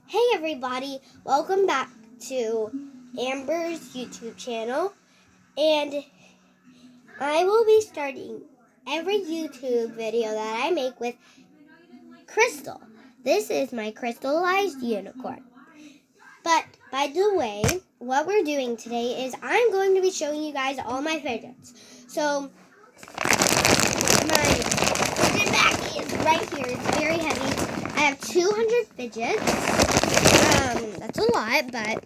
Hey everybody, welcome back to Amber's YouTube channel, and I will be starting every YouTube video that I make with Crystal. This is my crystallized unicorn. But by the way, what we're doing today is I'm going to be showing you guys all my fidgets. So my fidget bag is right here. It's very heavy. I have 200 fidgets. That's a lot, but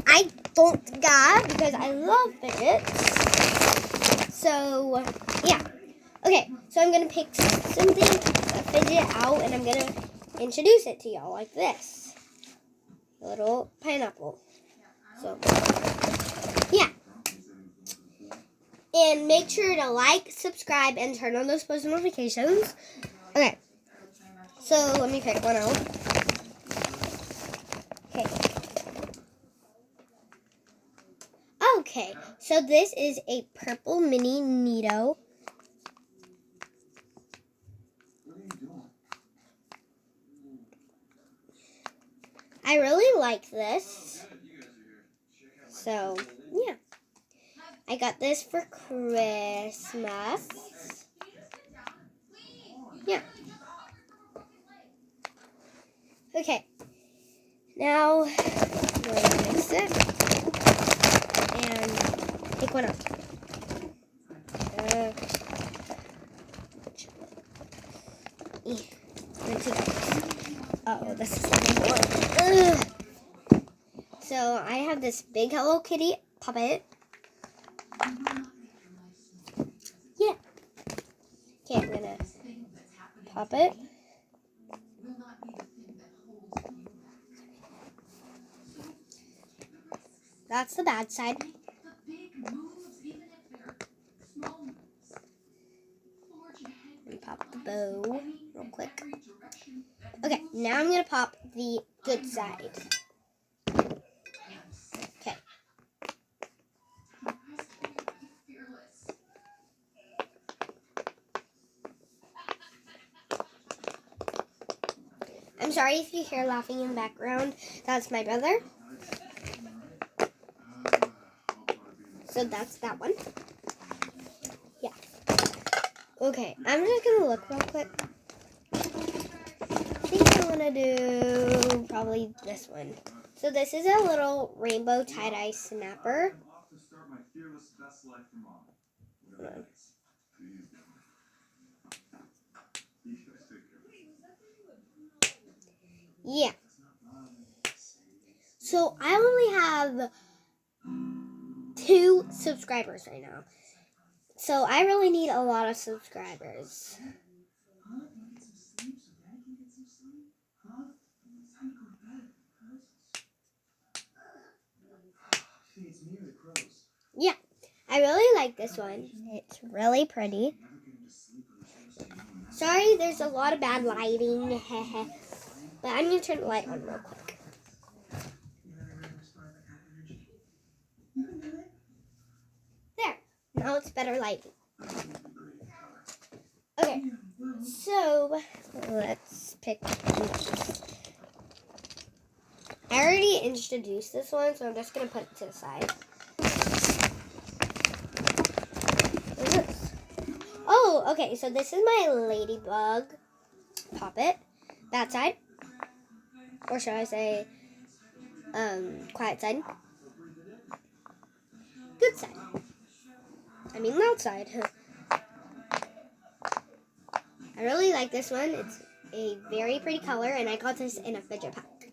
I don't got because I love fidgets. So yeah. Okay, so I'm gonna pick something, a fidget out, and I'm gonna introduce it to y'all like this. A little pineapple. So yeah. And make sure to like, subscribe, and turn on those post notifications. Okay. So let me pick one out. Okay. Okay, so this is a purple mini Neato. I really like this. So, yeah. I got this for Christmas. Yeah. Okay. Now, I'm going to mix it. And take one out. Oh, this is the big one. So I have this big Hello Kitty puppet. Yeah. Okay, I'm gonna pop it. That's the bad side. And pop the bow real quick. Okay, now I'm gonna pop the good side. Okay. I'm sorry if you hear laughing in the background. That's my brother. So that's that one. Yeah. Okay, I'm just gonna look real quick. I think I'm gonna do probably this one. So this is a little rainbow tie-dye snapper. Yeah. So I only have 2 subscribers right now. So I really need a lot of subscribers. Yeah, I really like this one. It's really pretty. Sorry, there's a lot of bad lighting. But I'm going to turn the light on real quick. There. Now it's better lighting. Okay, so let's pick these. I already introduced this one, so I'm just going to put it to the side. What is this? Oh, okay, so this is my ladybug puppet. That side. Or should I say, quiet side. Good side. I mean loud side. I really like this one. It's a very pretty color, and I got this in a fidget pack.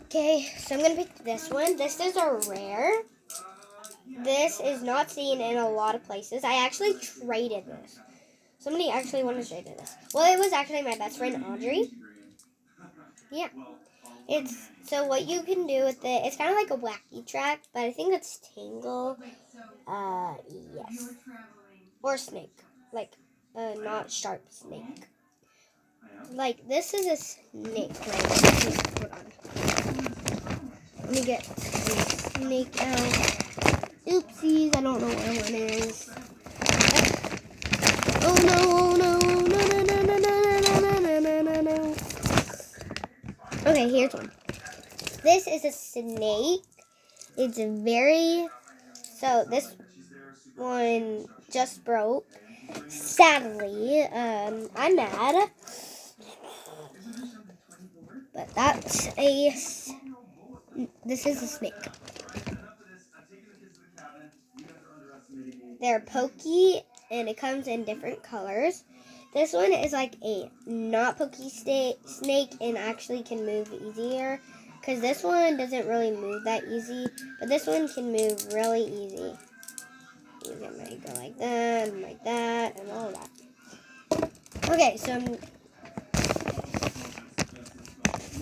Okay, so I'm going to pick this one. This is a rare. This is not seen in a lot of places. I actually traded this. Somebody actually wanted to trade this. Well, it was actually my best friend, Audrey. Yeah. So what you can do with it, it's kind of like a wacky track, but I think it's Tangle. Yes. Or snake. Like, not sharp snake. Like, this is a snake. Hold on. Let me get the snake out. Oopsies, I don't know where one is. Oh no, oh no, no, no, no. Okay, here's one. This is a snake. It's so this one just broke. Sadly, I'm mad. But this is a snake. They're pokey, and it comes in different colors. This one is like a not pokey snake and actually can move easier. Because this one doesn't really move that easy. But this one can move really easy. You can go like that, and all that. Okay, so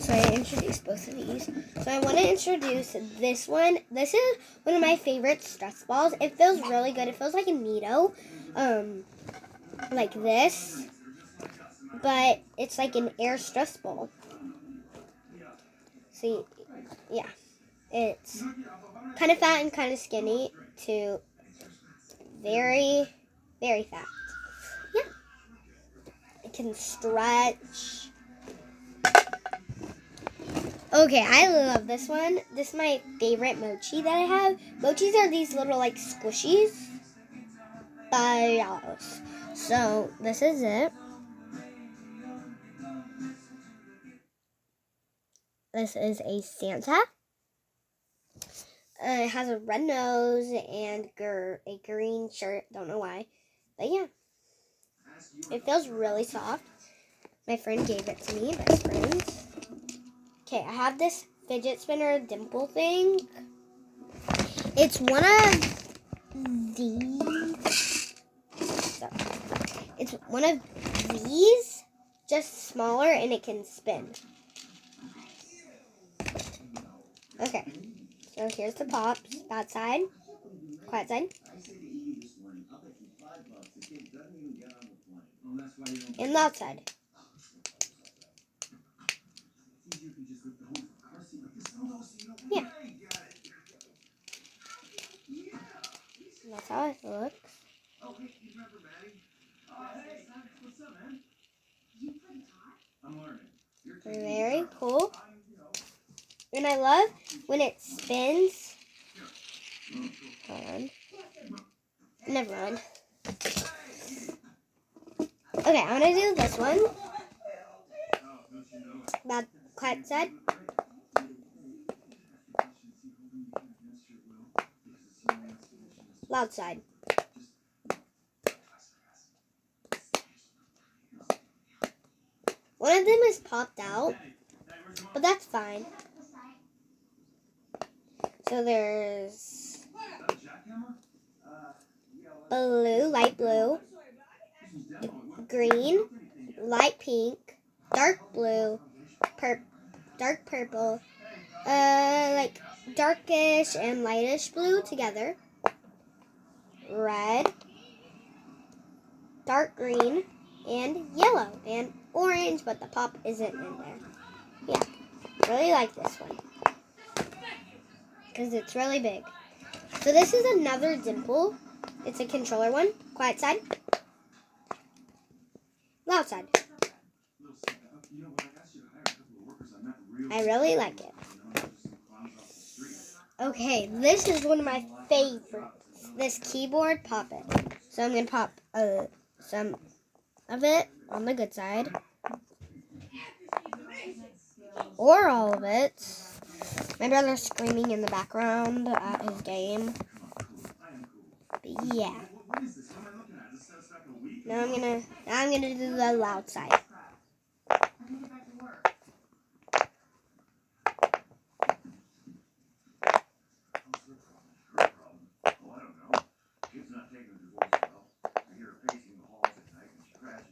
I introduced both of these. So I want to introduce this one. This is one of my favorite stress balls. It feels really good. It feels like a Neato. Like this. But it's like an air stress ball. See, yeah. It's kind of fat and kind of skinny to very, very fat. Yeah. It can stretch. Okay, I love this one. This is my favorite mochi that I have. Mochis are these little like squishies. $5. So this is it. This is a Santa. It has a red nose and a green shirt. Don't know why. But yeah. It feels really soft. My friend gave it to me. Best friends. Okay, I have this fidget spinner dimple thing. It's one of these. So, it's one of these, just smaller, and it can spin. Okay, so here's the pops. Bad side, quiet side, and loud side. Yeah. And that's how it looks. Very cool. And I love when it spins. Hold on. Never mind. Okay, I'm gonna do this one. That quiet side. Loud side. One of them is popped out, but that's fine. So there's blue, light blue, green, light pink, dark blue, dark purple, like darkish and lightish blue together, red, dark green, and yellow, and orange, but the pop isn't in there. Yeah, really like this one because it's really big. So this is another dimple. It's a controller one. Quiet side. Loud side. I really like it. Okay, this is one of my favorites. This keyboard poppet. So I'm going to pop some of it on the good side. Or all of it. My brother's screaming in the background at his game. But yeah. Now I'm gonna do the loud side.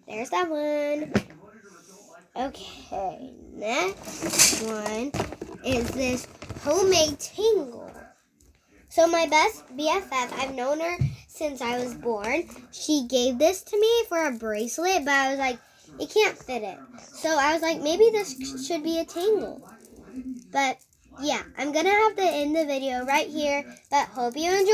There's that one. Okay, next one is this homemade tingle. So my best BFF, I've known her since I was born. She gave this to me for a bracelet, but I was like, it can't fit it. So I was like, maybe this should be a tingle. But yeah, I'm going to have to end the video right here, but hope you enjoy.